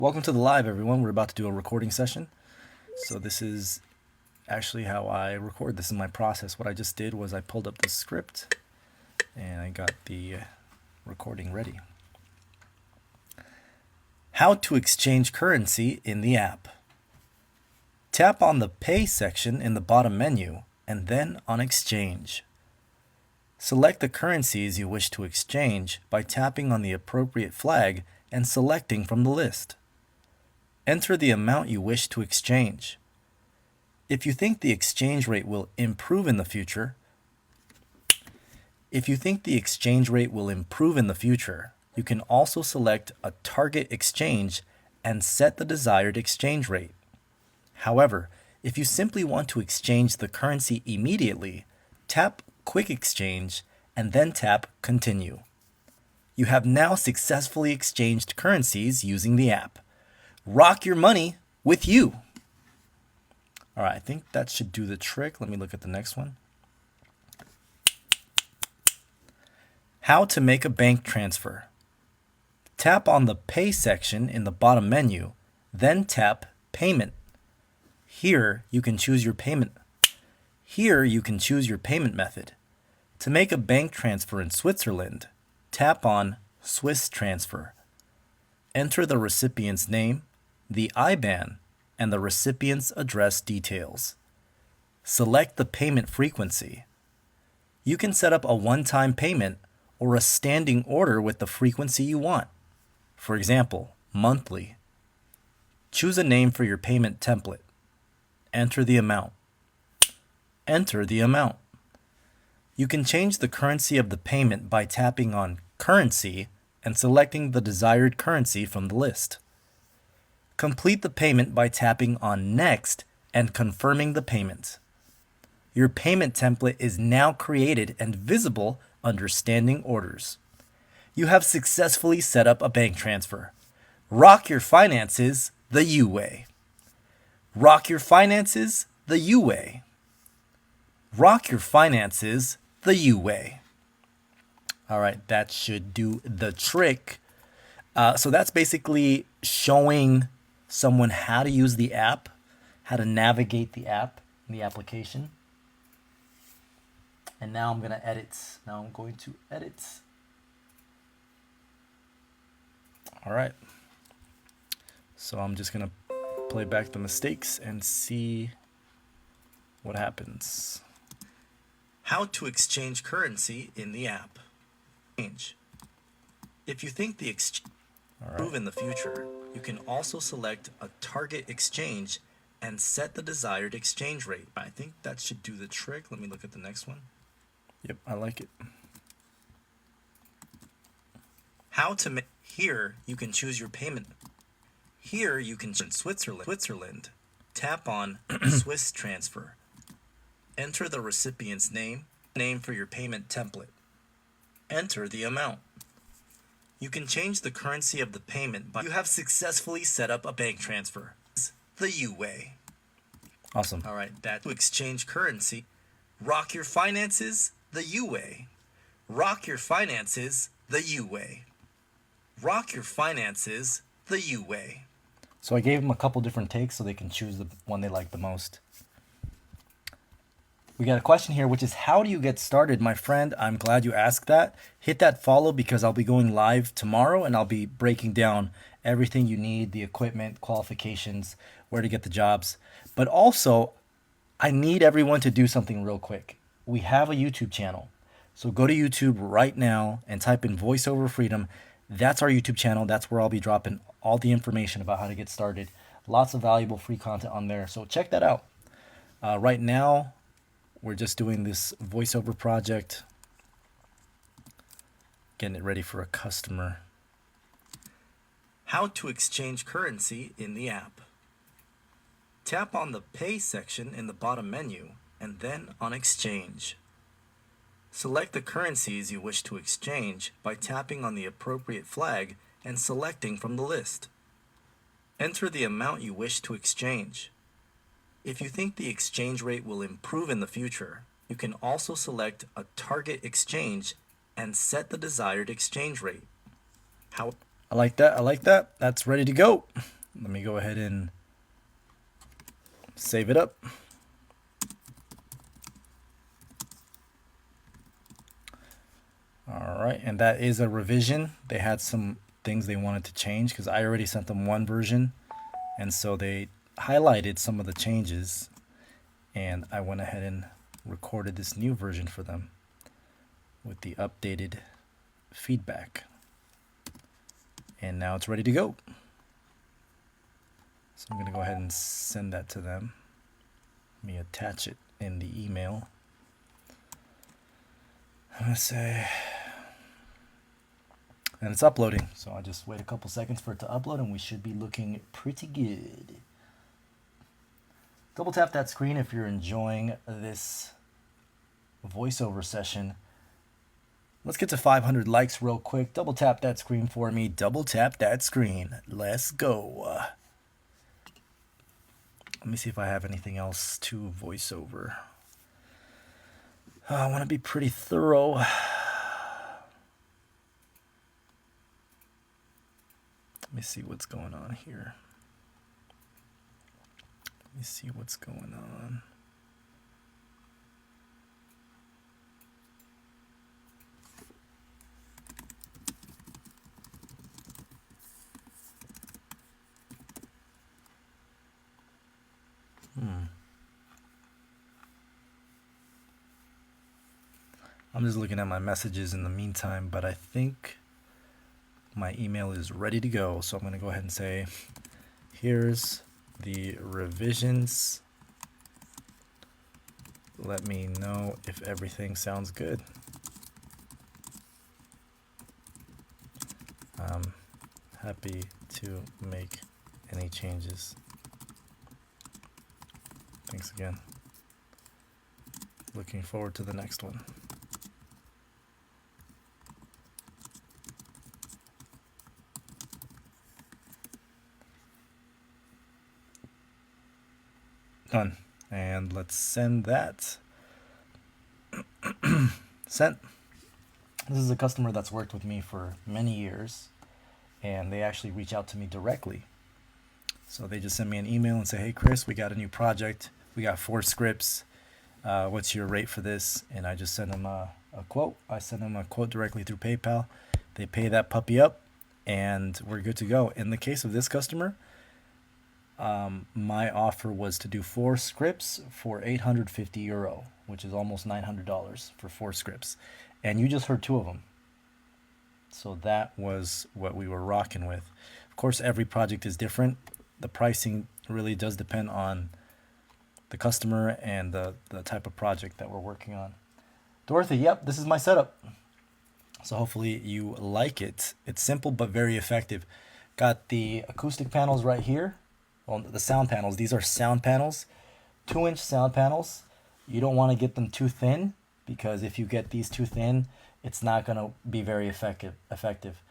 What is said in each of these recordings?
Welcome to the live, everyone. We're about to do a recording session. So this is actually how I record. This is my process. What I just did was I pulled up the script and I got the recording ready. How to exchange currency in the app. Tap on the Pay section in the bottom menu and then on Exchange. Select the currencies you wish to exchange by tapping on the appropriate flag and selecting from the list. Enter the amount you wish to exchange. If you think the exchange rate will improve in the future, you can also select a target exchange and set the desired exchange rate. However, if you simply want to exchange the currency immediately, tap Quick Exchange and then tap Continue. You have now successfully exchanged currencies using the app. Rock your money with you. All right, I think that should do the trick. Let me look at the next one. How to make a bank transfer. Tap on the Pay section in the bottom menu, then tap Payment. Here you can choose your payment method. To make a bank transfer in Switzerland, tap on Swiss Transfer. Enter the recipient's name, the IBAN, and the recipient's address details. Select the payment frequency. You can set up a one-time payment or a standing order with the frequency you want. For example, monthly. Choose a name for your payment template. Enter the amount. You can change the currency of the payment by tapping on Currency and selecting the desired currency from the list. Complete the payment by tapping on Next and confirming the payment. Your payment template is now created and visible under Standing Orders. You have successfully set up a bank transfer. Rock your finances the U way. Rock your finances the U way. Rock your finances the U way. All right, that should do the trick. So that's basically showing someone how to use the app, how to navigate the app, the application. And now I'm going to edit. All right. So I'm just going to play back the mistakes and see what happens. How to exchange currency in the app. If you think the exchange will improve in the future, you can also select a target exchange and set the desired exchange rate. I think that should do the trick. Let me look at the next one. Yep, I like it. Here you can choose your payment. Here you can choose Switzerland. Tap on Swiss Transfer. Enter the recipient's name for your payment template. Enter the amount. You can change the currency of the payment by you have successfully set up a bank transfer. The U way. Awesome. All right, that to exchange currency. Rock your finances the U way. Rock your finances the U way. Rock your finances the U way. So I gave them a couple different takes so they can choose the one they like the most. We got a question here, which is how do you get started? My friend, I'm glad you asked that. Hit that follow because I'll be going live tomorrow and I'll be breaking down everything you need, the equipment, qualifications, where to get the jobs. But also, I need everyone to do something real quick. We have a YouTube channel. So go to YouTube right now and type in VoiceOver Freedom. That's our YouTube channel. That's where I'll be dropping all the information about how to get started. Lots of valuable free content on there. So check that out. Right now, we're just doing this voiceover project, getting it ready for a customer. How to exchange currency in the app. Tap on the Pay section in the bottom menu and then on Exchange. Select the currencies you wish to exchange by tapping on the appropriate flag and selecting from the list. Enter the amount you wish to exchange. If you think the exchange rate will improve in the future, you can also select a target exchange and set the desired exchange rate. I like that. I like that. That's ready to go. Let me go ahead and save it up. All right, and that is a revision. They had some things they wanted to change because I already sent them one version, and so they highlighted some of the changes, and I went ahead and recorded this new version for them with the updated feedback. And now it's ready to go. So I'm going to go ahead and send that to them. Let me attach it in the email. I'm going to say, and it's uploading. So I just wait a couple seconds for it to upload and we should be looking pretty good. Double tap that screen if you're enjoying this voiceover session. Let's get to 500 likes real quick. Double tap that screen for me. Double tap that screen. Let's go. Let me see if I have anything else to voiceover. I want to be pretty thorough. Let me see what's going on here. Let me see what's going on. I'm just looking at my messages in the meantime, but I think my email is ready to go. So I'm going to go ahead and say, here's the revisions. Let me know if everything sounds good. I'm happy to make any changes. Thanks again. Looking forward to the next one. Done. And let's send that. Sent. This is a customer that's worked with me for many years, and they actually reach out to me directly. So they just send me an email and say, hey Chris, we got a new project. We got 4 scripts. What's your rate for this? And I just send them a quote. I send them a quote directly through PayPal. They pay that puppy up, and we're good to go. In the case of this customer, my offer was to do 4 scripts for €850, which is almost $900 for 4 scripts. And you just heard 2 of them. So that was what we were rocking with. Of course, every project is different. The pricing really does depend on the customer and the type of project that we're working on. Dorothy, yep, this is my setup. So hopefully you like it. It's simple but very effective. Got the acoustic panels right here. Well, the sound panels. These are sound panels, 2-inch sound panels. You don't want to get them too thin, because if you get these too thin, it's not going to be very effective.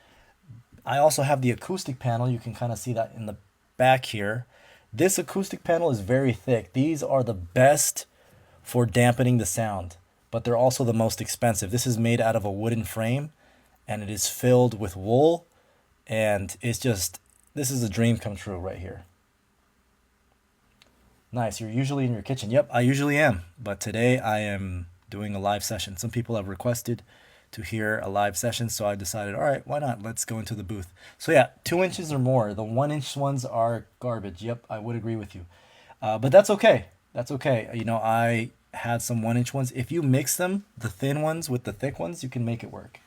I also have the acoustic panel. You can kind of see that in the back here. This acoustic panel is very thick. These are the best for dampening the sound, but they're also the most expensive. This is made out of a wooden frame, and it is filled with wool, and it's just, this is a dream come true right here. Nice. You're usually in your kitchen. Yep, I usually am. But today I am doing a live session. Some people have requested to hear a live session, so I decided, all right, why not? Let's go into the booth. So yeah, 2 inches or more. The 1-inch ones are garbage. Yep, I would agree with you. But that's okay. That's okay. You know, I had some 1-inch ones. If you mix them, the thin ones with the thick ones, you can make it work.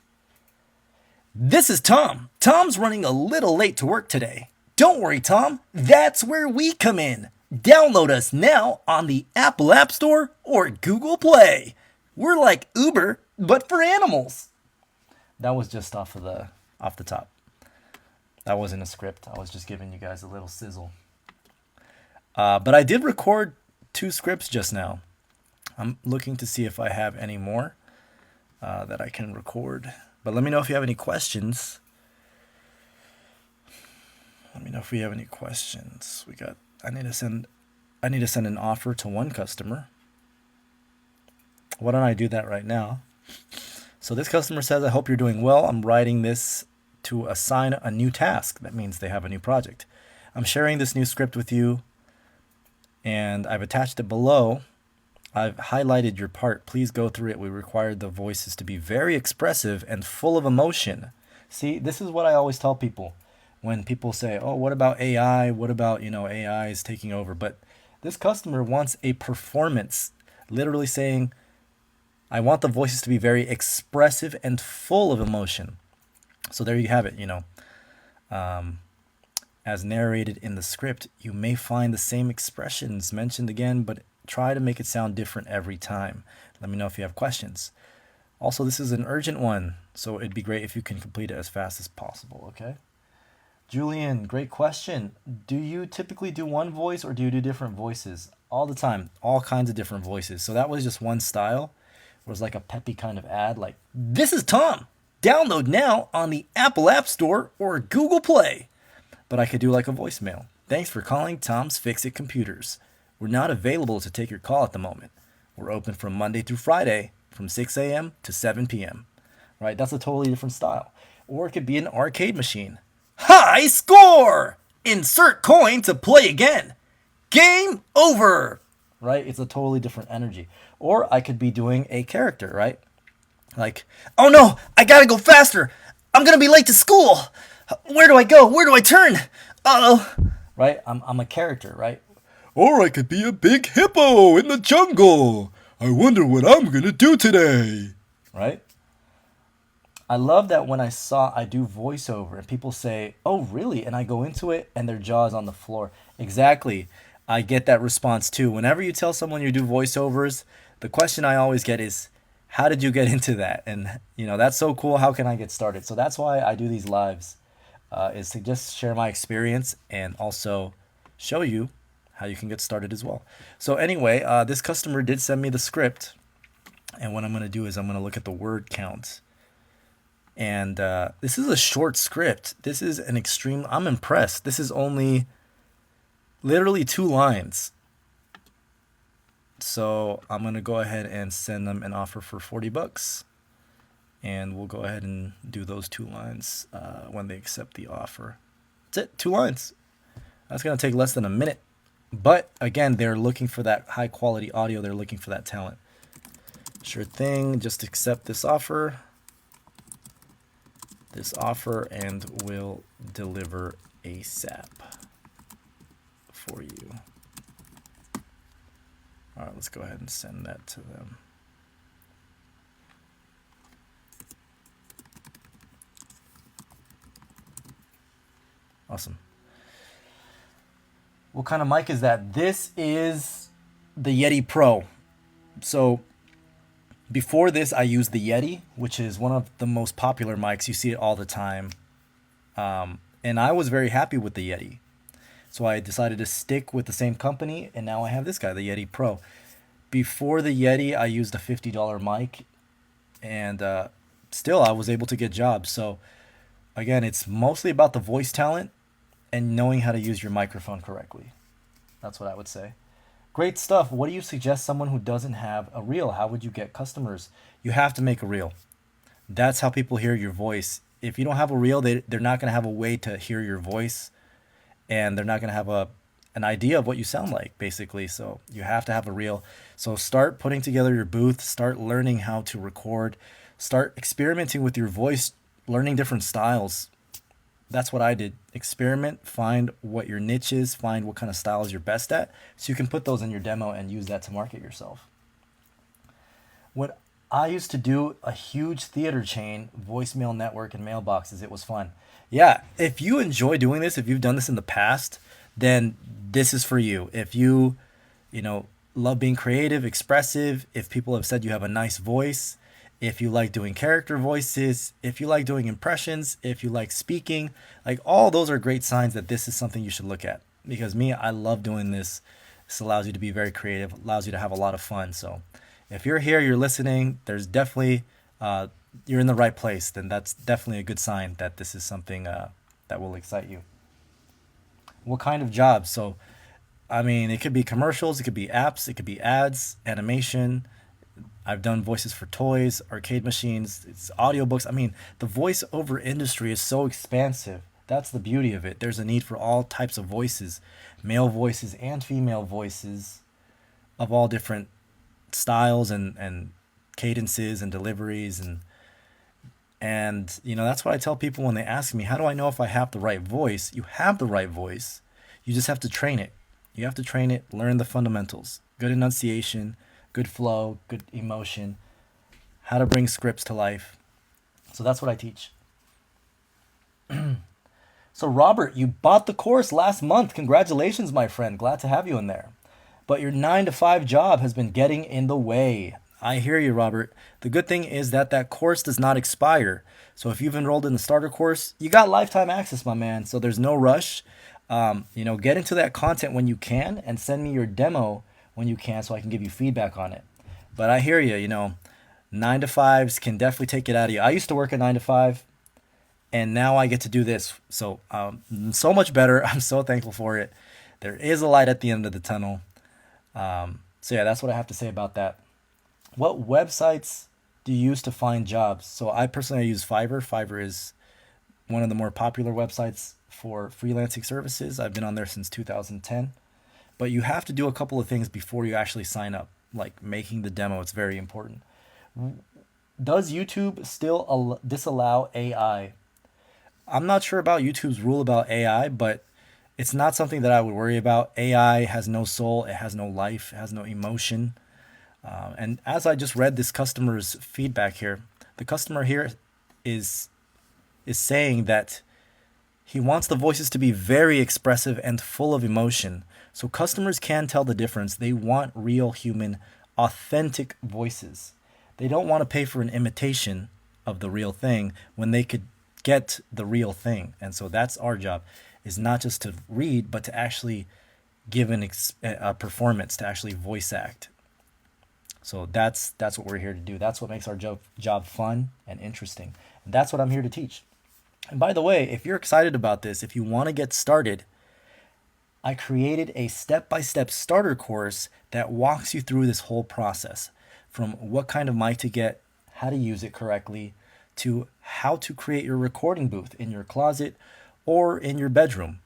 This is Tom. Tom's running a little late to work today. Don't worry, Tom. That's where we come in. Download us now on the Apple App Store or Google Play. We're like Uber, but for animals. That was just off the top. That wasn't a script. I was just giving you guys a little sizzle. But I did record 2 scripts just now. I'm looking to see if I have any more that I can record. But let me know if you have any questions. Let me know if we have any questions. I need to send an offer to one customer. Why don't I do that right now? So this customer says, I hope you're doing well. I'm writing this to assign a new task. That means they have a new project. I'm sharing this new script with you, and I've attached it below. I've highlighted your part. Please go through it. We required the voices to be very expressive and full of emotion. See, this is what I always tell people when people say, oh, what about AI? What about, AI is taking over? But this customer wants a performance, literally saying, I want the voices to be very expressive and full of emotion. So there you have it, as narrated in the script, you may find the same expressions mentioned again, but try to make it sound different every time. Let me know if you have questions. Also, this is an urgent one, so it'd be great if you can complete it as fast as possible, okay? Julian, great question. Do you typically do one voice or do you do different voices? All the time, all kinds of different voices. So that was just one style. It was like a peppy kind of ad, like, this is Tom. Download now on the Apple App Store or Google Play. But I could do like a voicemail. Thanks for calling Tom's Fix-It Computers. We're not available to take your call at the moment. We're open from Monday through Friday from 6 a.m. to 7 p.m. Right? That's a totally different style. Or it could be an arcade machine. High score! Insert coin to play again. Game over! Right? It's a totally different energy. Or I could be doing a character, right? Like, oh no, I gotta go faster. I'm gonna be late to school. Where do I go? Where do I turn? Uh-oh. Right? I'm a character, right? Or I could be a big hippo in the jungle. I wonder what I'm gonna do today. Right? I love that when I do voiceover and people say, oh, really? And I go into it and their jaw is on the floor. Exactly. I get that response too. Whenever you tell someone you do voiceovers, the question I always get is, how did you get into that? And, that's so cool. How can I get started? So that's why I do these lives, is to just share my experience and also show you how you can get started as well. So anyway, this customer did send me the script. And what I'm going to do is I'm going to look at the word count. And this is a short script. This is I'm impressed. This is only literally 2 lines. So I'm going to go ahead and send them an offer for $40. And we'll go ahead and do those 2 lines when they accept the offer. That's it, 2 lines. That's going to take less than a minute. But again, they're looking for that high quality audio. They're looking for that talent. Sure thing. Just accept this offer. And we'll deliver ASAP for you. All right, let's go ahead and send that to them. Awesome. What kind of mic is that? This is the Yeti Pro. So before this, I used the Yeti, which is one of the most popular mics. You see it all the time. And I was very happy with the Yeti. So I decided to stick with the same company, and now I have this guy, the Yeti Pro. Before the Yeti, I used a $50 mic, and still I was able to get jobs. So again, it's mostly about the voice talent and knowing how to use your microphone correctly. That's what I would say. Great stuff. What do you suggest someone who doesn't have a reel? How would you get customers? You have to make a reel. That's how people hear your voice. If you don't have a reel, they're not going to have a way to hear your voice, and they're not going to have an idea of what you sound like, basically. So you have to have a reel. So start putting together your booth, start learning how to record, start experimenting with your voice, learning different styles. That's what I did. Experiment, find what your niche is, find what kind of styles you're best at, so you can put those in your demo and use that to market yourself. What I used to do, a huge theater chain, voicemail network, and mailboxes. It was fun. Yeah, if you enjoy doing this, if you've done this in the past, then this is for you. If you love being creative, expressive, if people have said you have a nice voice, if you like doing character voices, if you like doing impressions, if you like speaking, like all those are great signs that this is something you should look at. Because I love doing this. This allows you to be very creative, allows you to have a lot of fun. So if you're here, you're listening, there's definitely, you're in the right place. Then that's definitely a good sign that this is something that will excite you. What kind of jobs? So, it could be commercials, it could be apps, it could be ads, animation. I've done voices for toys, arcade machines, it's audiobooks. I mean, the voiceover industry is so expansive. That's the beauty of it. There's a need for all types of voices, male voices and female voices of all different styles and cadences and deliveries and that's what I tell people when they ask me, how do I know if I have the right voice? You have the right voice. You just have to train it. You have to train it, learn the fundamentals. Good enunciation, good flow, good emotion, how to bring scripts to life. So that's what I teach. So Robert, you bought the course last month. Congratulations, my friend. Glad to have you in there. But your 9 to 5 job has been getting in the way. I hear you, Robert. The good thing is that that course does not expire. So if you've enrolled in the starter course, you got lifetime access, my man. So there's no rush. Get into that content when you can and send me your demo when you can so I can give you feedback on it. But I hear you, 9 to 5s can definitely take it out of you. I used to work a 9 to 5 and now I get to do this. So so much better. I'm so thankful for it. There is a light at the end of the tunnel. So yeah, that's what I have to say about that. What websites do you use to find jobs? So I personally use Fiverr. Fiverr is one of the more popular websites for freelancing services. I've been on there since 2010. But you have to do a couple of things before you actually sign up, like making the demo. It's very important. Does YouTube still disallow AI? I'm not sure about YouTube's rule about AI, but it's not something that I would worry about. AI has no soul, it has no life, it has no emotion. And as I just read this customer's feedback here, the customer here is saying that he wants the voices to be very expressive and full of emotion. So customers can tell the difference. They want real human, authentic voices. They don't want to pay for an imitation of the real thing when they could get the real thing. And so that's our job, is not just to read, but to actually give a performance, to actually voice act. So that's what we're here to do. That's what makes our job fun and interesting. And that's what I'm here to teach. And by the way, if you're excited about this, if you want to get started, I created a step-by-step starter course that walks you through this whole process, from what kind of mic to get, how to use it correctly, to how to create your recording booth in your closet or in your bedroom.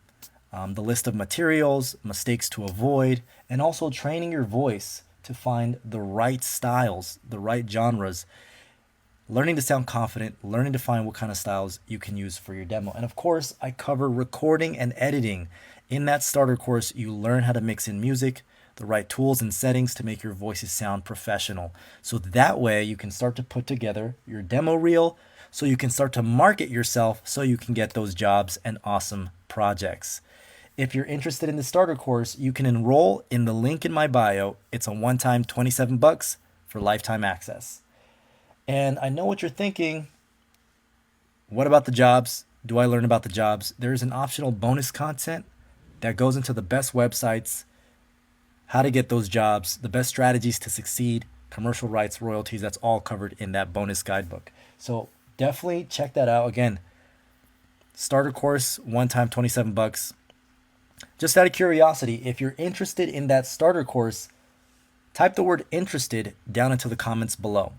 The list of materials, mistakes to avoid, and also training your voice to find the right styles, the right genres, learning to sound confident, learning to find what kind of styles you can use for your demo. And of course, I cover recording and editing. In that starter course, you learn how to mix in music, the right tools and settings to make your voices sound professional. So that way you can start to put together your demo reel, so you can start to market yourself so you can get those jobs and awesome projects. If you're interested in the starter course, you can enroll in the link in my bio. It's a one-time $27 for lifetime access. And I know what you're thinking. What about the jobs? Do I learn about the jobs? There's an optional bonus content that goes into the best websites, how to get those jobs, the best strategies to succeed, commercial rights, royalties. That's all covered in that bonus guidebook. So definitely check that out. Again, starter course, one time $27. Just out of curiosity, if you're interested in that starter course, type the word interested down into the comments below.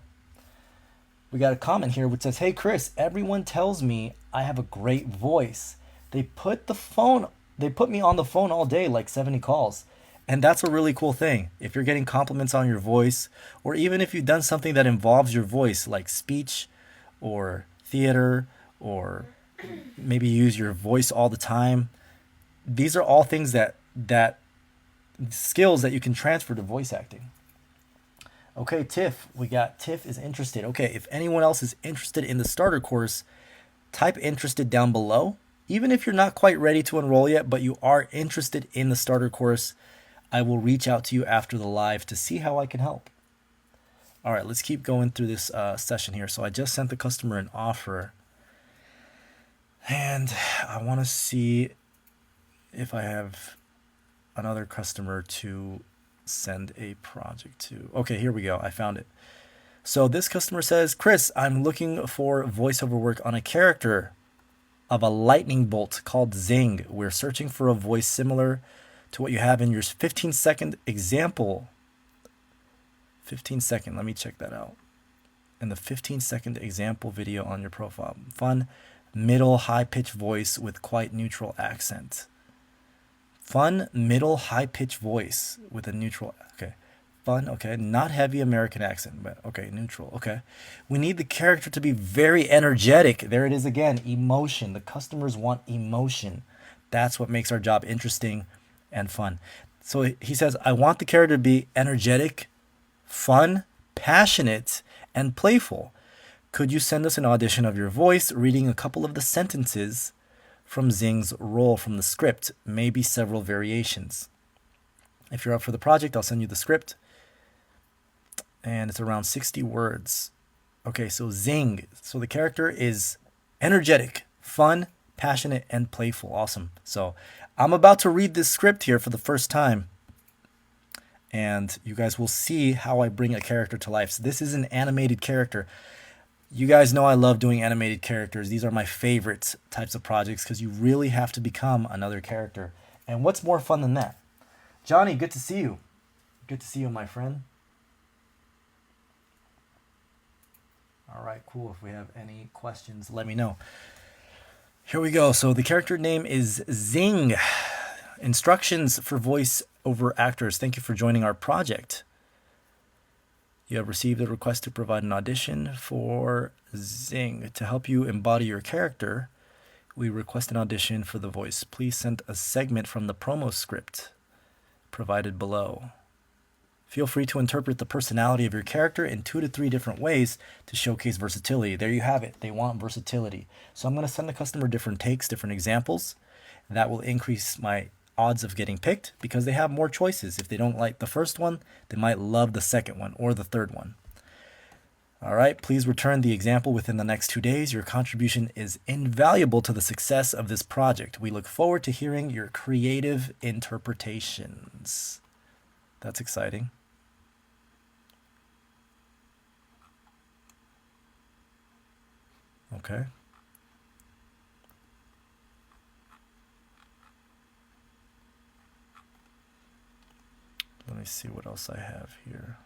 We got a comment here which says, "Hey Chris, everyone tells me I have a great voice. They put me on the phone all day, like 70 calls." And that's a really cool thing. If you're getting compliments on your voice, or even if you've done something that involves your voice, like speech or theater, or maybe you use your voice all the time, these are all things that skills that you can transfer to voice acting. Okay, Tiff is interested. Okay, if anyone else is interested in the starter course, type interested down below. Even if you're not quite ready to enroll yet, but you are interested in the starter course, I will reach out to you after the live to see how I can help. All right, let's keep going through this session here. So I just sent the customer an offer, and I want to see if I have another customer to send a project to. Okay, here we go. I found it. So this customer says, "Chris, I'm looking for voiceover work on a character of a lightning bolt called Zing. We're searching for a voice similar to what you have in your 15-second example 15-second. Let me check that out. In the 15-second example video on your profile. Fun, middle, high-pitched voice with quite neutral accent. Fun, middle, high-pitched voice with a neutral... Okay. Fun, okay. Not heavy American accent, but okay, neutral. Okay. We need the character to be very energetic. There it is again. Emotion. The customers want emotion. That's what makes our job interesting and fun. So he says, I want the character to be energetic, fun, passionate, and playful. Could you send us an audition of your voice, reading a couple of the sentences from Zing's role from the script, maybe several variations? If you're up for the project, I'll send you the script. And it's around 60 words. Okay, so Zing. So the character is energetic, fun, passionate, and playful. Awesome. So I'm about to read this script here for the first time. And you guys will see how I bring a character to life. So this is an animated character. You guys know I love doing animated characters. These are my favorite types of projects because you really have to become another character. And what's more fun than that? Johnny, good to see you. Good to see you, my friend. All right, cool. If we have any questions, let me know. Here we go. So the character name is Zing. Instructions for voice over actors. Thank you for joining our project. You have received a request to provide an audition for Zing. To help you embody your character, we request an audition for the voice. Please send a segment from the promo script provided below. Feel free to interpret the personality of your character in 2 to 3 different ways to showcase versatility. There you have it. They want versatility. So I'm going to send the customer different takes, different examples. That will increase my odds of getting picked because they have more choices. If they don't like the first one, they might love the second one or the third one. All right, please return the example within the next 2 days. Your contribution is invaluable to the success of this project. We look forward to hearing your creative interpretations. That's exciting. Okay. Let me see what else I have here.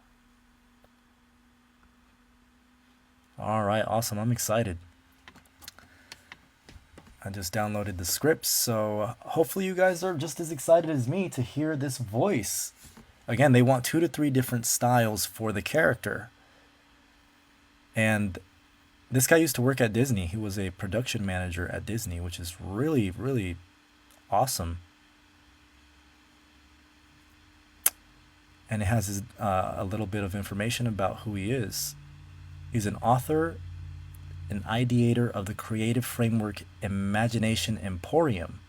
All right, awesome. I'm excited. I just downloaded the scripts, so hopefully you guys are just as excited as me to hear this voice. Again, they want 2 to 3 different styles for the character. And this guy used to work at Disney. He was a production manager at Disney, which is really, really awesome. And it has a little bit of information about who he is. He's an author, an ideator of the creative framework Imagination Emporium.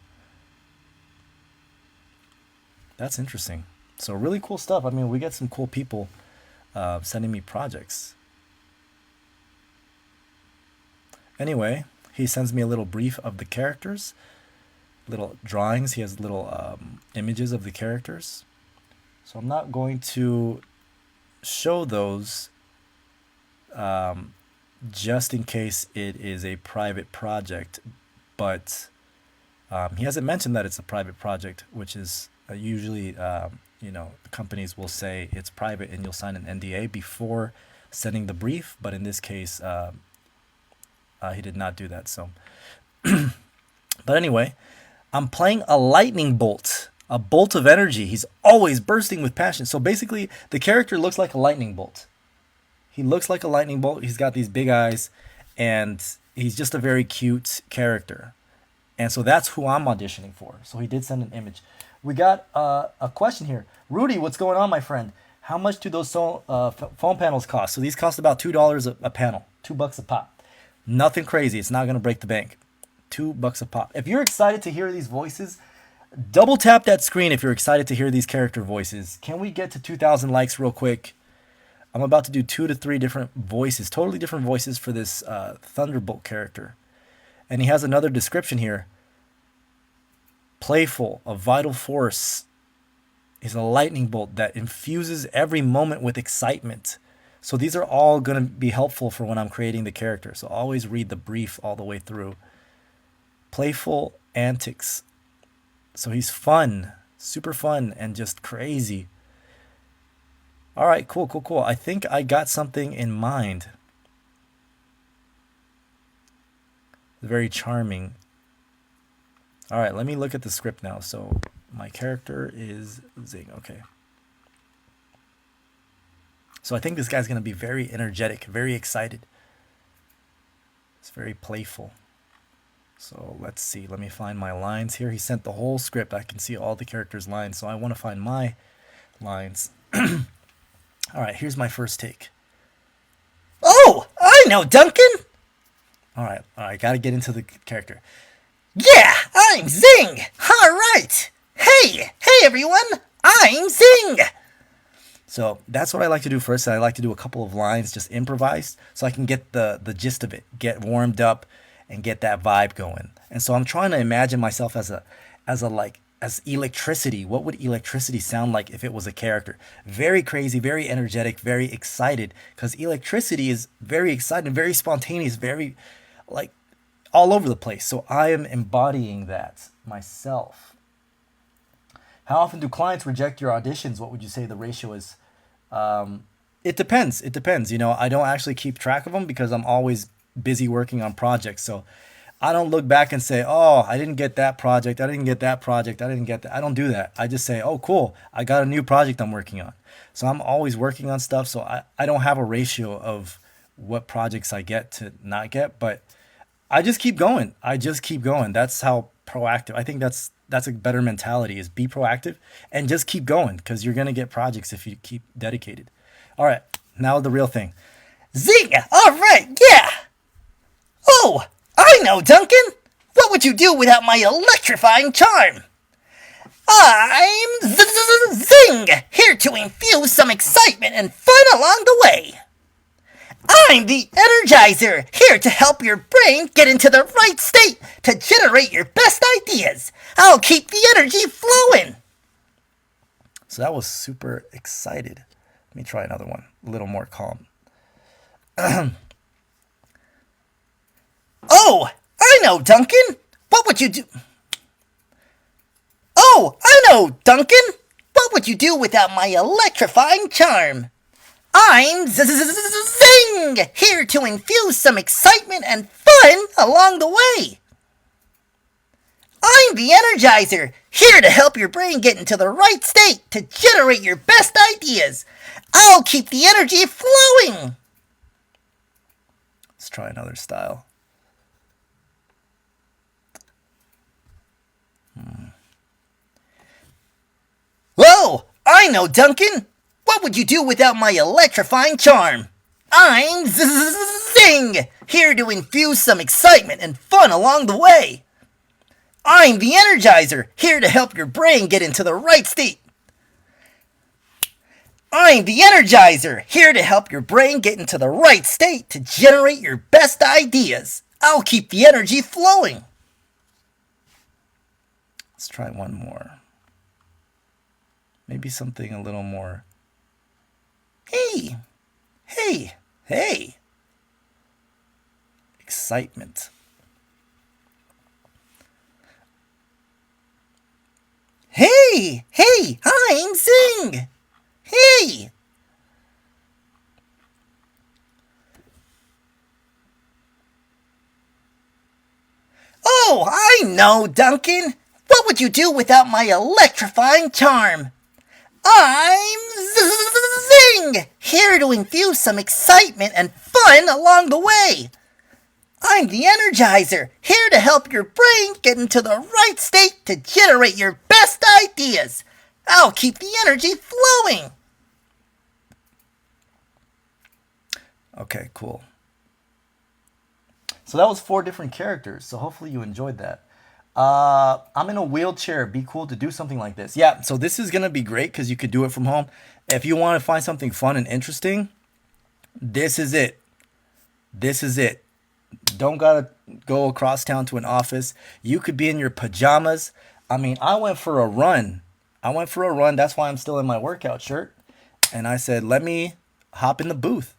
That's interesting. So really cool stuff. I mean, we get some cool people sending me projects. Anyway, he sends me a little brief of the characters, little drawings. He has little images of the characters. So I'm not going to show those just in case it is a private project, but he hasn't mentioned that it's a private project, which is usually, companies will say it's private and you'll sign an NDA before sending the brief, but in this case, he did not do that. So, but anyway, I'm playing a lightning bolt. A bolt of energy. He's always bursting with passion. So basically, the character looks like a lightning bolt. He looks like a lightning bolt. He's got these big eyes, and he's just a very cute character. And so that's who I'm auditioning for. So he did send an image. We got a question here. Rudy, what's going on, my friend? How much do those phone panels cost? So these cost about $2 a panel. $2 a pop. Nothing crazy. It's not going to break the bank. $2 a pop. If you're excited to hear these voices, double tap that screen if you're excited to hear these character voices. Can we get to 2,000 likes real quick? I'm about to do 2 to 3 different voices, totally different voices for this Thunderbolt character. And he has another description here. Playful, a vital force. He's a lightning bolt that infuses every moment with excitement. So these are all going to be helpful for when I'm creating the character. So always read the brief all the way through. Playful antics. So he's fun, super fun, and just crazy. All right, cool, cool, cool. I think I got something in mind. Very charming. All right, let me look at the script now. So my character is Zing. Okay. So I think this guy's going to be very energetic, very excited. It's very playful. So let's see. Let me find my lines here. He sent the whole script. I can see all the characters' lines. So I want to find my lines. All right, here's my first take. Oh, I know, Duncan. All right, got to get into the character. Yeah, I'm Zing. All right. Hey everyone. I'm Zing. So that's what I like to do first. I like to do a couple of lines, just improvised, so I can get the gist of it, get warmed up, and get that vibe going. And so I'm trying to imagine myself as electricity. What would electricity sound like if it was a character? Very crazy, very energetic, very excited. Because electricity is very exciting, very spontaneous, very like all over the place. So I am embodying that myself. How often do clients reject your auditions? What would you say the ratio is? It depends. It depends. You know, I don't actually keep track of them because I'm always busy working on projects. So I don't look back and say, oh, I didn't get that project. I didn't get that project. I didn't get that. I don't do that. I just say, oh, cool. I got a new project I'm working on. So I'm always working on stuff. So I don't have a ratio of what projects I get to not get, but I just keep going. I just keep going. That's how proactive. I think that's a better mentality is be proactive and just keep going because you're going to get projects if you keep dedicated. All right. Now the real thing. Zing! All right. Yeah. Oh, I know, Duncan. What would you do without my electrifying charm? I'm Zing, here to infuse some excitement and fun along the way. I'm the Energizer, here to help your brain get into the right state to generate your best ideas. I'll keep the energy flowing. So that was super excited. Let me try another one, a little more calm. Oh, I know, Duncan. What would you do? Oh, I know, Duncan. What would you do without my electrifying charm? I'm Zing, here to infuse some excitement and fun along the way. I'm the Energizer, here to help your brain get into the right state to generate your best ideas. I'll keep the energy flowing. Let's try another style. Whoa, I know, Duncan. What would you do without my electrifying charm? I'm Zing, here to infuse some excitement and fun along the way. I'm the Energizer, here to help your brain get into the right state. I'm the Energizer, here to help your brain get into the right state to generate your best ideas. I'll keep the energy flowing. Let's try one more. Maybe something a little more. Hey. Excitement. Hey, I'm Zing. Hey. Oh, I know, Duncan. What would you do without my electrifying charm? I'm Zing, here to infuse some excitement and fun along the way. I'm the Energizer, here to help your brain get into the right state to generate your best ideas. I'll keep the energy flowing. Okay, cool. So that was 4 different characters, so hopefully you enjoyed that. I'm in a wheelchair. Be cool to do something like this. Yeah, so this is going to be great because you could do it from home. If you want to find something fun and interesting, this is it. This is it. Don't got to go across town to an office. You could be in your pajamas. I mean, I went for a run. That's why I'm still in my workout shirt. And I said, let me hop in the booth.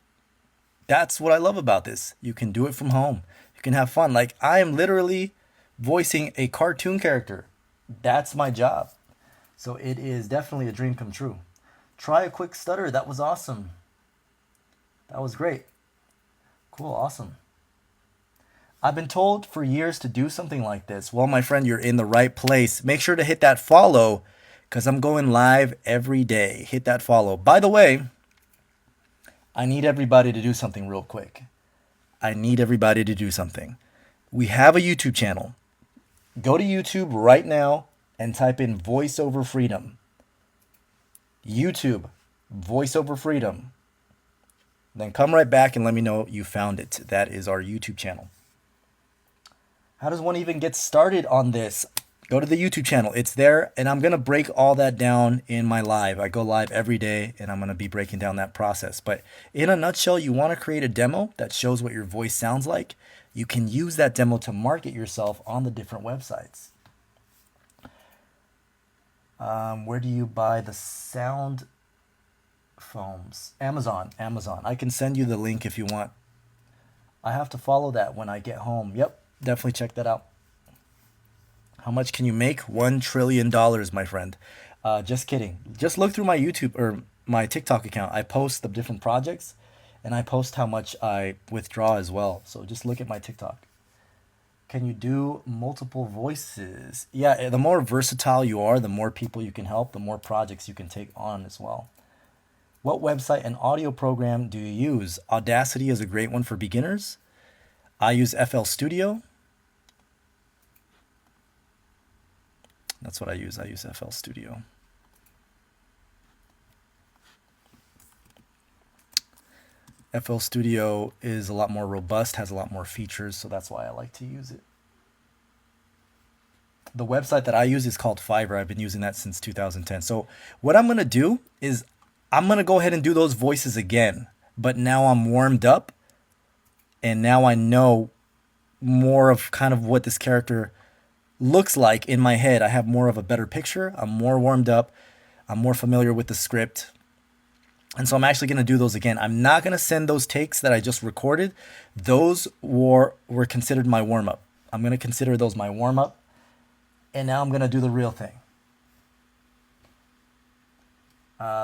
That's what I love about this. You can do it from home. You can have fun. Like, I am literally voicing a cartoon character. That's my job. So it is definitely a dream come true. Try a quick stutter. That was awesome. That was great. Cool, awesome. I've been told for years to do something like this. Well, my friend, you're in the right place. Make sure to hit that follow because I'm going live every day. Hit that follow. By the way, I need everybody to do something real quick. I need everybody to do something. We have a YouTube channel. Go to YouTube right now and type in VoiceOver Freedom. YouTube, VoiceOver Freedom. Then come right back and let me know you found it. That is our YouTube channel. How does one even get started on this? Go to the YouTube channel. It's there, and I'm going to break all that down in my live. I go live every day, and I'm going to be breaking down that process. But in a nutshell, you want to create a demo that shows what your voice sounds like. You can use that demo to market yourself on the different websites. Where do you buy the sound foams? Amazon. I can send you the link if you want. I have to follow that when I get home. Yep, definitely check that out. How much can you make? $1 trillion, my friend. Just kidding. Just look through my YouTube or my TikTok account. I post the different projects and I post how much I withdraw as well. So just look at my TikTok. Can you do multiple voices? Yeah, the more versatile you are, the more people you can help, the more projects you can take on as well. What website and audio program do you use? Audacity is a great one for beginners. I use FL Studio. That's what I use. I use FL Studio. FL Studio is a lot more robust, has a lot more features, so that's why I like to use it. The website that I use is called Fiverr. I've been using that since 2010. So what I'm going to do is I'm going to go ahead and do those voices again, but now I'm warmed up and now I know more of kind of what this character looks like in my head. I have more of a better picture. I'm more warmed up. I'm more familiar with the script. And so I'm actually going to do those again. I'm not going to send those takes that I just recorded. Those were considered my warm-up. I'm going to consider those my warm-up. And now I'm going to do the real thing.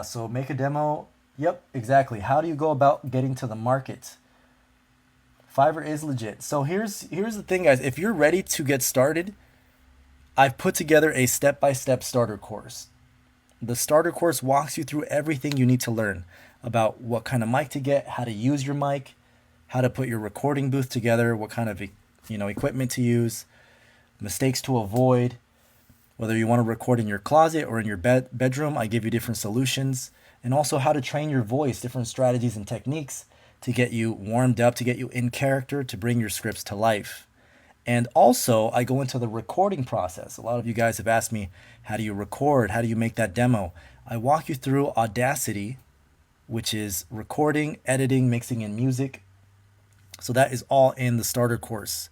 So make a demo. Yep, exactly. How do you go about getting to the market? Fiverr is legit. So here's the thing, guys. If you're ready to get started, I've put together a step-by-step starter course. The starter course walks you through everything you need to learn about what kind of mic to get, how to use your mic, how to put your recording booth together, what kind of equipment to use, mistakes to avoid. Whether you want to record in your closet or in your bedroom, I give you different solutions, and also how to train your voice, different strategies and techniques to get you warmed up, to get you in character, to bring your scripts to life. And also, I go into the recording process. A lot of you guys have asked me, how do you record? How do you make that demo? I walk you through Audacity, which is recording, editing, mixing in music. So that is all in the starter course.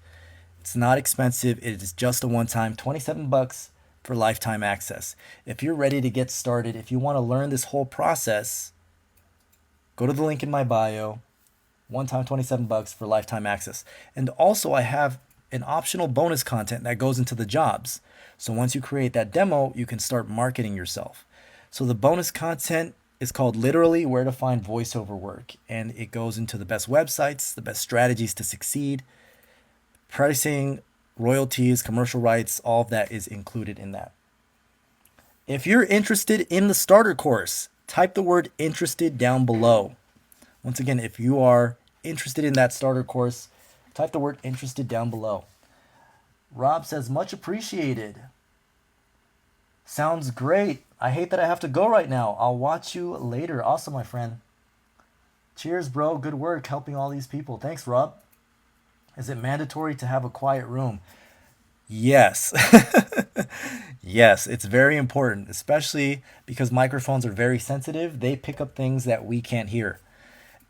It's not expensive. It is just a one-time, $27 for lifetime access. If you're ready to get started, if you want to learn this whole process, go to the link in my bio. One time, $27 for lifetime access. And also, I have an optional bonus content that goes into the jobs. So once you create that demo, you can start marketing yourself. So the bonus content is called literally Where to Find Voiceover Work. And it goes into the best websites, the best strategies to succeed, pricing, royalties, commercial rights, all of that is included in that. If you're interested in the starter course, type the word interested down below. Once again, if you are interested in that starter course, type the word interested down below. Rob says, much appreciated. Sounds great. I hate that I have to go right now. I'll watch you later. Awesome, my friend. Cheers, bro. Good work helping all these people. Thanks, Rob. Is it mandatory to have a quiet room? Yes. Yes, it's very important, especially because microphones are very sensitive. They pick up things that we can't hear.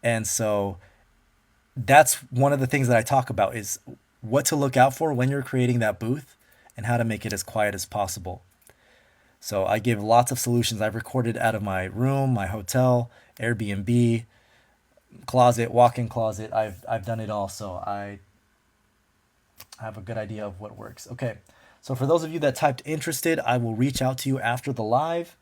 And so that's one of the things that I talk about is what to look out for when you're creating that booth and how to make it as quiet as possible. So I give lots of solutions. I've recorded out of my room, my hotel, Airbnb, closet, walk-in closet. I've done it all, so I have a good idea of what works. Okay, so for those of you that typed interested, I will reach out to you after the live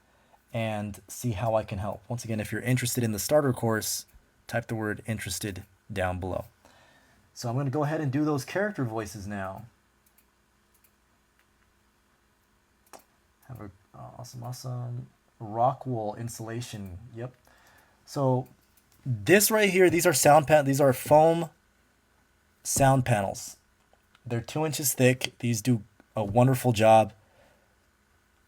and see how I can help. Once again, if you're interested in the starter course, type the word interested down below. So I'm going to go ahead and do those character voices now. Have a awesome rock wool insulation. Yep. So this right here, these are foam sound panels. They're 2 inches thick. These do a wonderful job.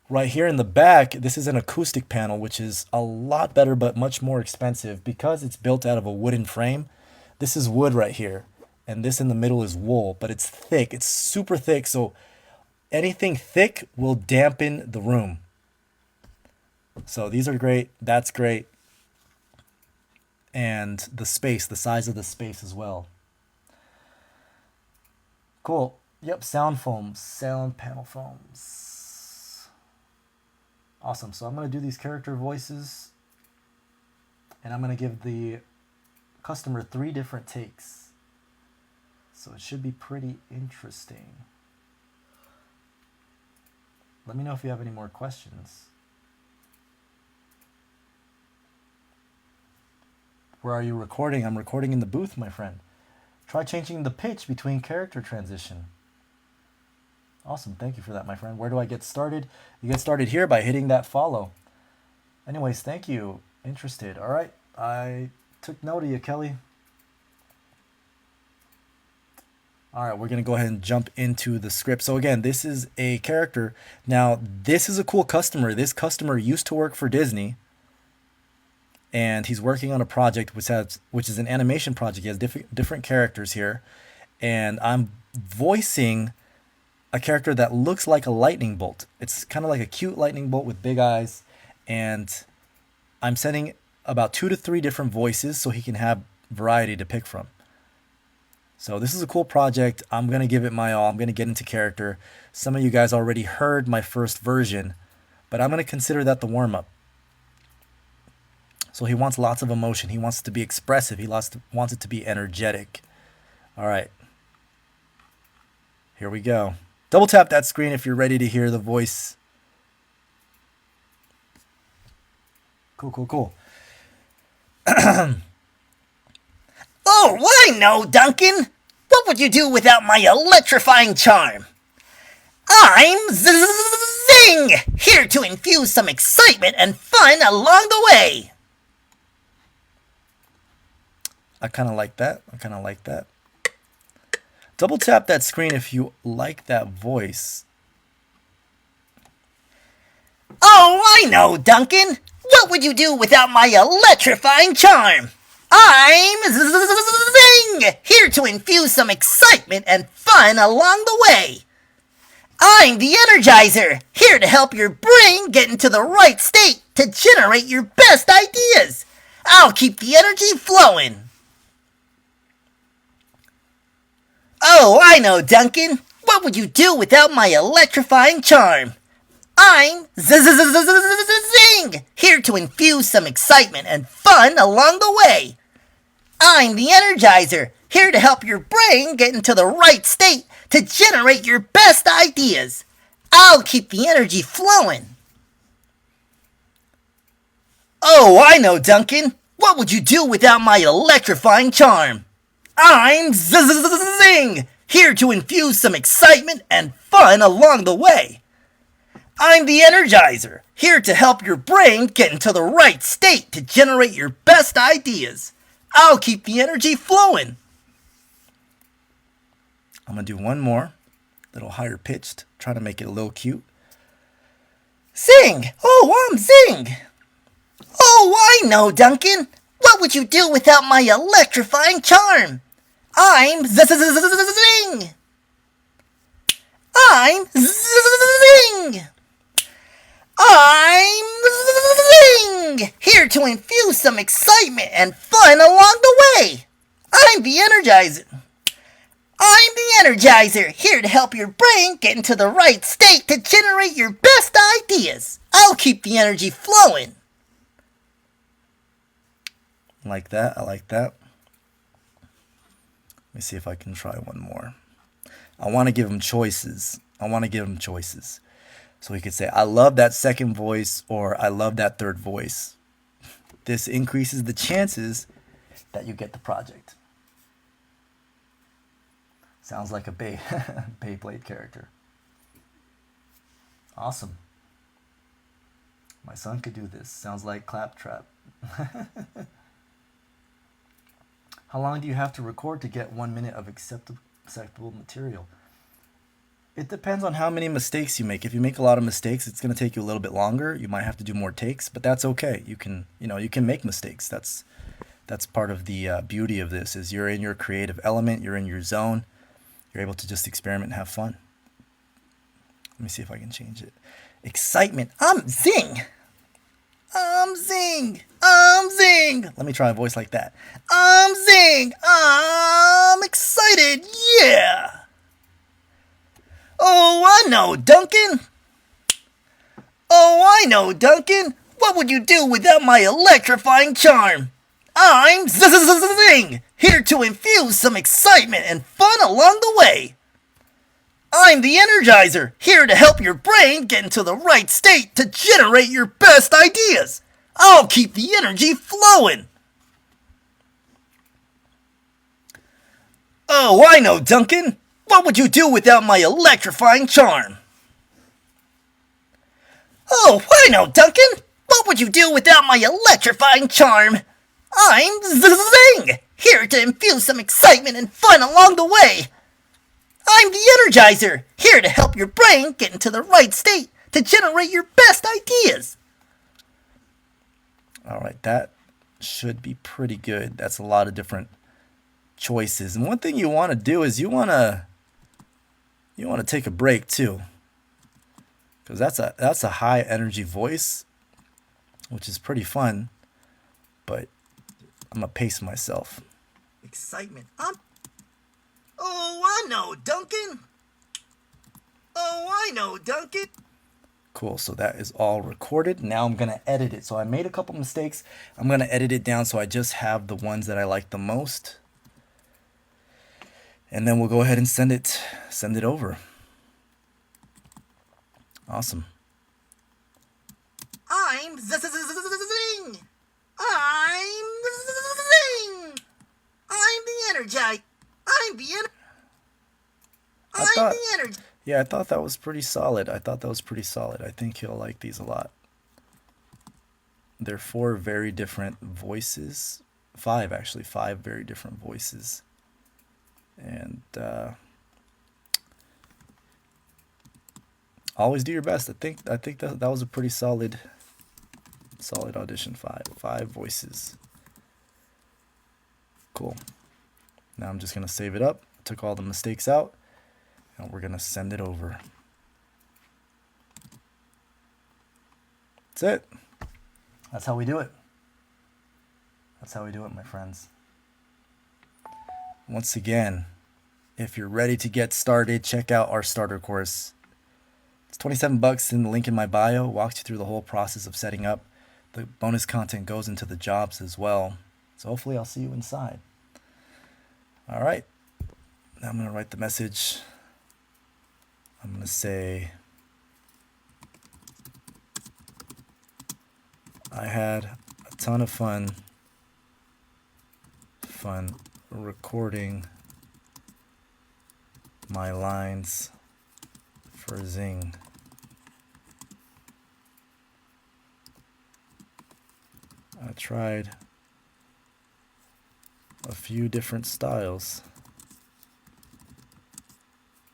Right here in the back, this is an acoustic panel, which is a lot better but much more expensive because it's built out of a wooden frame. This is wood right here, and this in the middle is wool, but it's thick. It's super thick, so anything thick will dampen the room. So these are great. That's great. And the size of the space as well. Cool. Yep, sound panel foams. Awesome. So I'm going to do these character voices, and I'm going to give the customer 3 different takes. So it should be pretty interesting. Let me know if you have any more questions. Where are you recording? I'm recording in the booth, my friend. Try changing the pitch between character transition. Awesome. Thank you for that, my friend. Where do I get started? You get started here by hitting that follow. Anyways, thank you. Interested. All right. I took note of you, Kelly. All right, we're going to go ahead and jump into the script. So again, this is a character. Now, this is a cool customer. This customer used to work for Disney, and he's working on a project which is an animation project. He has different characters here, and I'm voicing a character that looks like a lightning bolt. It's kind of like a cute lightning bolt with big eyes, and I'm sending about 2 to 3 different voices so he can have variety to pick from. So this is a cool project. I'm going to give it my all. I'm going to get into character. Some of you guys already heard my first version, but I'm going to consider that the warm-up. So he wants lots of emotion. He wants it to be expressive. He wants it to be energetic. All right. Here we go. Double tap that screen if you're ready to hear the voice. Cool. Oh, I know, Duncan. What would you do without my electrifying charm? I'm Zing, here to infuse some excitement and fun along the way. I kind of like that. Double tap that screen if you like that voice. Oh, I know, Duncan. What would you do without my electrifying charm? I'm Zing, here to infuse some excitement and fun along the way. I'm the Energizer, here to help your brain get into the right state to generate your best ideas. I'll keep the energy flowing. Oh, I know, Duncan. What would you do without my electrifying charm? I'm Zing, here to infuse some excitement and fun along the way. I'm the Energizer, here to help your brain get into the right state to generate your best ideas. I'll keep the energy flowing. Oh, I know, Duncan. What would you do without my electrifying charm? I'm Zing, here to infuse some excitement and fun along the way. I'm the Energizer, here to help your brain get into the right state to generate your best ideas. I'll keep the energy flowing. I'm going to do one more, a little higher pitched, try to make it a little cute. Zing! Oh, I'm Zing! Oh, I know, Duncan. What would you do without my electrifying charm? I'm Zing! I'm Zing! I'm Zing! Here to infuse some excitement and fun along the way. I'm the Energizer, here to help your brain get into the right state to generate your best ideas. I'll keep the energy flowing. I like that. Let me see if I can try one more. I want to give him choices. So we could say, I love that second voice, or I love that third voice. This increases the chances that you get the project. Sounds like a Beyblade character. Awesome. My son could do this. Sounds like Claptrap. How long do you have to record to get 1 minute of acceptable material? It depends on how many mistakes you make. If you make a lot of mistakes, it's going to take you a little bit longer. You might have to do more takes, but that's okay. You can make mistakes. That's part of the beauty of this. Is you're in your creative element. You're in your zone. You're able to just experiment and have fun. Let me see if I can change it. Excitement. Zing. Zing. Zing. Let me try a voice like that. Zing. I'm excited. Yeah. Oh, I know, Duncan. Oh, I know, Duncan. What would you do without my electrifying charm? I'm Zing, here to infuse some excitement and fun along the way. I'm the Energizer, here to help your brain get into the right state to generate your best ideas. I'll keep the energy flowing. Oh, I know, Duncan. What would you do without my electrifying charm? Oh, I know, Duncan. What would you do without my electrifying charm? I'm Zing, here to infuse some excitement and fun along the way. I'm the Energizer, here to help your brain get into the right state to generate your best ideas. All right, that should be pretty good. That's a lot of different choices. And one thing you want to do is you want to take a break too, because that's a high energy voice, which is pretty fun. But I'm gonna pace myself. Excitement. Oh, I know, Duncan. Oh, I know, Duncan. Cool. So that is all recorded. Now I'm gonna edit it. So I made a couple mistakes. I'm gonna edit it down so I just have the ones that I like the most. And then we'll go ahead and send it over. Awesome. I'm Zing. I'm Zing. I'm the Energize. I'm the Energy. Yeah, I thought that was pretty solid. I think he'll like these a lot. They're 4 very different voices. 5 actually. 5 very different voices. And always do your best. I think that was a pretty solid audition. 5 voices. Cool. Now I'm just gonna save it up. Took all the mistakes out, and we're gonna send it over. That's it. That's how we do it. That's how we do it, my friends. Once again, if you're ready to get started, check out our starter course. It's $27 in the link in my bio. Walks you through the whole process of setting up. The bonus content goes into the jobs as well. So hopefully I'll see you inside. All right. Now I'm going to write the message. I'm going to say, I had a ton of fun recording my lines for Zing. I tried a few different styles,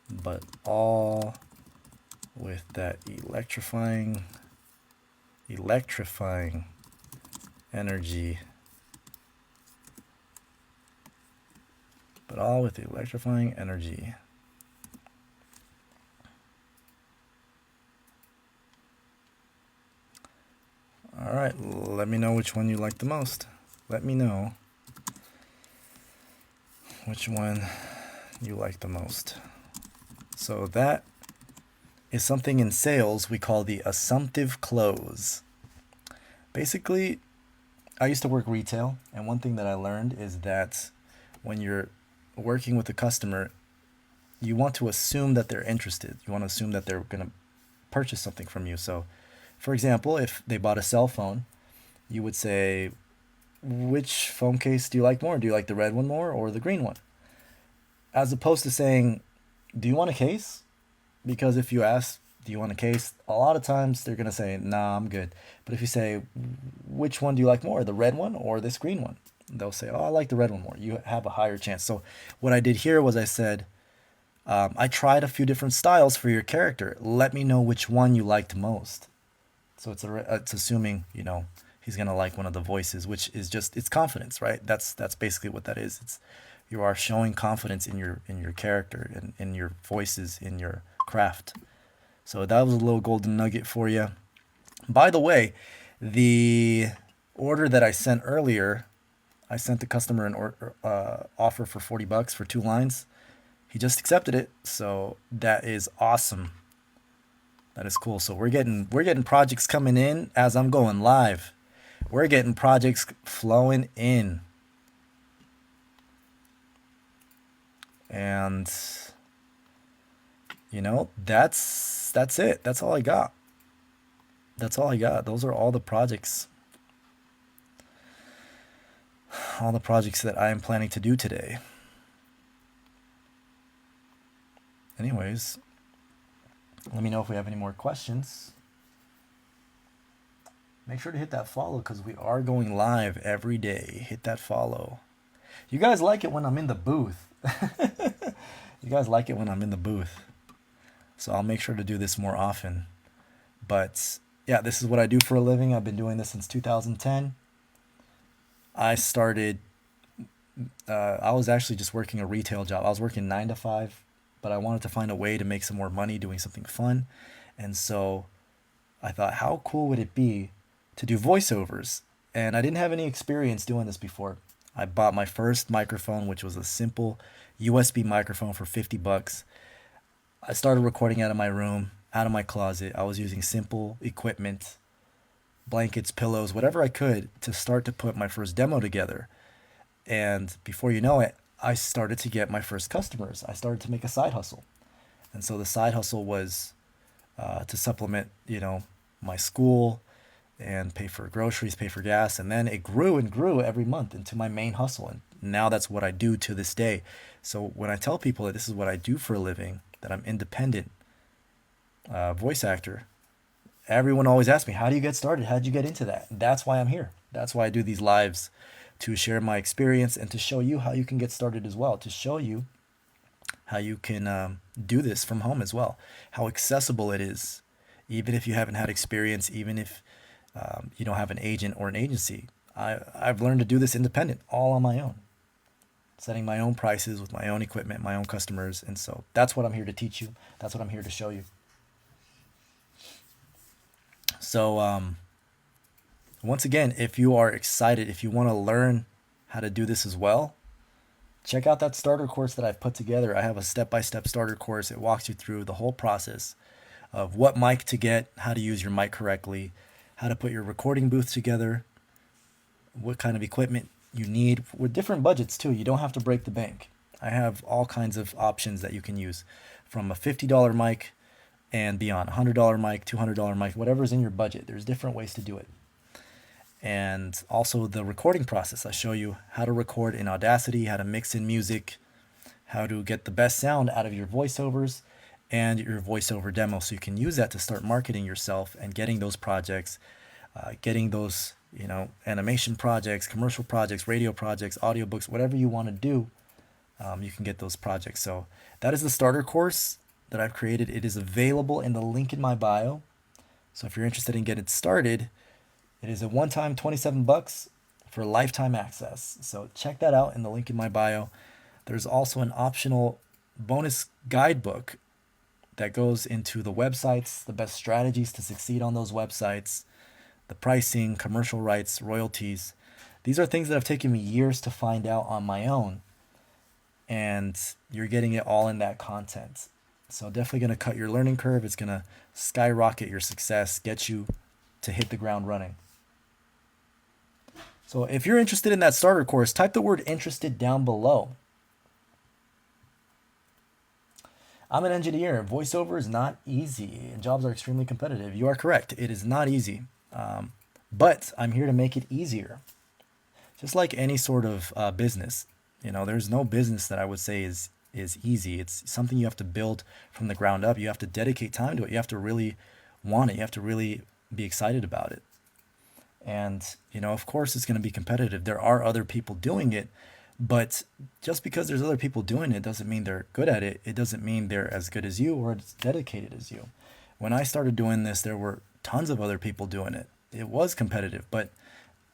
but all with that electrifying energy. But all with electrifying energy. All right, let me know which one you like the most. Let me know which one you like the most. So that is something in sales we call the assumptive close. Basically, I used to work retail, and one thing that I learned is that when you're working with a customer, you want to assume that they're interested. You want to assume that they're going to purchase something from you. So, for example, if they bought a cell phone, you would say, which phone case do you like more? Do you like the red one more or the green one? As opposed to saying, do you want a case? Because if you ask, do you want a case? A lot of times they're going to say, nah, I'm good. But if you say, which one do you like more, the red one or this green one? They'll say, oh, I like the red one more. You have a higher chance. So what I did here was I said, I tried a few different styles for your character. Let me know which one you liked most. So it's assuming, he's going to like one of the voices, which is just, it's confidence, right? That's basically what that is. It's, you are showing confidence in your character and in your voices, in your craft. So that was a little golden nugget for you. By the way, the order that I sent earlier, I sent the customer an offer for $40 for 2 lines. He just accepted it, so that is awesome. That is cool. So we're getting projects coming in as I'm going live. We're getting projects flowing in. And that's it. That's all I got. Those are all the projects. All the projects that I am planning to do today. Anyways, let me know if we have any more questions. Make sure to hit that follow because we are going live every day. Hit that follow. You guys like it when I'm in the booth. You guys like it when I'm in the booth. So I'll make sure to do this more often. But yeah, this is what I do for a living. I've been doing this since 2010. I was actually just working a retail job. I was working 9 to 5, but I wanted to find a way to make some more money doing something fun. And so I thought, how cool would it be to do voiceovers? And I didn't have any experience doing this before. I bought my first microphone, which was a simple USB microphone for $50. I started recording out of my room, out of my closet. I was using simple equipment, blankets, pillows, whatever I could to start to put my first demo together. And before you know it, I started to get my first customers. I started to make a side hustle. And so the side hustle was to supplement, my school and pay for groceries, pay for gas. And then it grew and grew every month into my main hustle. And now that's what I do to this day. So when I tell people that this is what I do for a living, that I'm independent voice actor, everyone always asks me, how do you get started? How did you get into that? That's why I'm here. That's why I do these lives, to share my experience and to show you how you can get started as well, to show you how you can do this from home as well, how accessible it is, even if you haven't had experience, even if you don't have an agent or an agency. I've learned to do this independent, all on my own, setting my own prices with my own equipment, my own customers. And so that's what I'm here to teach you. That's what I'm here to show you. So once again, if you are excited, if you want to learn how to do this as well, check out that starter course that I've put together. I have a step-by-step starter course. It walks you through the whole process of what mic to get, how to use your mic correctly, how to put your recording booth together, what kind of equipment you need with different budgets too. You don't have to break the bank. I have all kinds of options that you can use, from a $50 mic and beyond, $100 mic, $200 mic, whatever's in your budget. There's different ways to do it. And also the recording process. I show you how to record in Audacity, how to mix in music, how to get the best sound out of your voiceovers and your voiceover demo, so you can use that to start marketing yourself and getting those projects, getting those animation projects, commercial projects, radio projects, audiobooks, whatever you want to do, you can get those projects. So that is the starter course that I've created. It is available in the link in my bio. So if you're interested in getting started, it is a one-time $27 for lifetime access. So check that out in the link in my bio. There's also an optional bonus guidebook that goes into the websites, the best strategies to succeed on those websites, the pricing, commercial rights, royalties. These are things that have taken me years to find out on my own. And you're getting it all in that content. So definitely going to cut your learning curve. It's going to skyrocket your success, get you to hit the ground running. So if you're interested in that starter course, type the word interested down below. I'm an engineer. Voiceover is not easy, and jobs are extremely competitive. You are correct. It is not easy. But I'm here to make it easier. Just like any sort of business, there's no business that I would say is easy. It's something you have to build from the ground up. You have to dedicate time to it. You have to really want it. You have to really be excited about it. And, of course, it's going to be competitive. There are other people doing it, but just because there's other people doing it doesn't mean they're good at it. It doesn't mean they're as good as you or as dedicated as you. When I started doing this, there were tons of other people doing it. It was competitive, but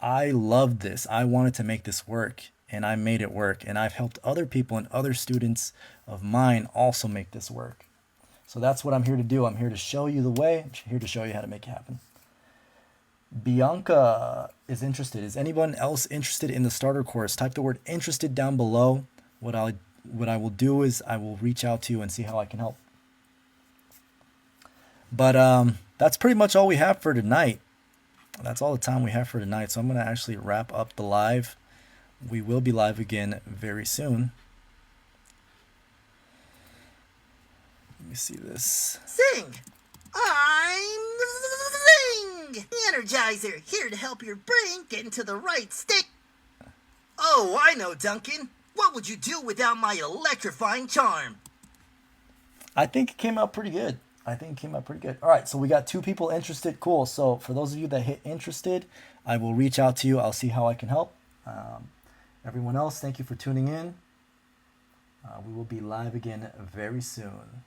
I loved this. I wanted to make this work, and I made it work. And I've helped other people and other students of mine also make this work. So that's what I'm here to do. I'm here to show you the way. I'm here to show you how to make it happen. Bianca is interested. Is anyone else interested in the starter course? Type the word interested down below. What I will do is I will reach out to you and see how I can help. But that's pretty much all we have for tonight. That's all the time we have for tonight. So I'm going to actually wrap up the live. We will be live again very soon. Let me see this. Zing! I'm Zing! The Energizer, here to help your brain get into the right state. Oh, I know, Duncan. What would you do without my electrifying charm? I think it came out pretty good. All right, so we got 2 people interested. Cool. So for those of you that hit interested, I will reach out to you. I'll see how I can help. Everyone else, thank you for tuning in. We will be live again very soon.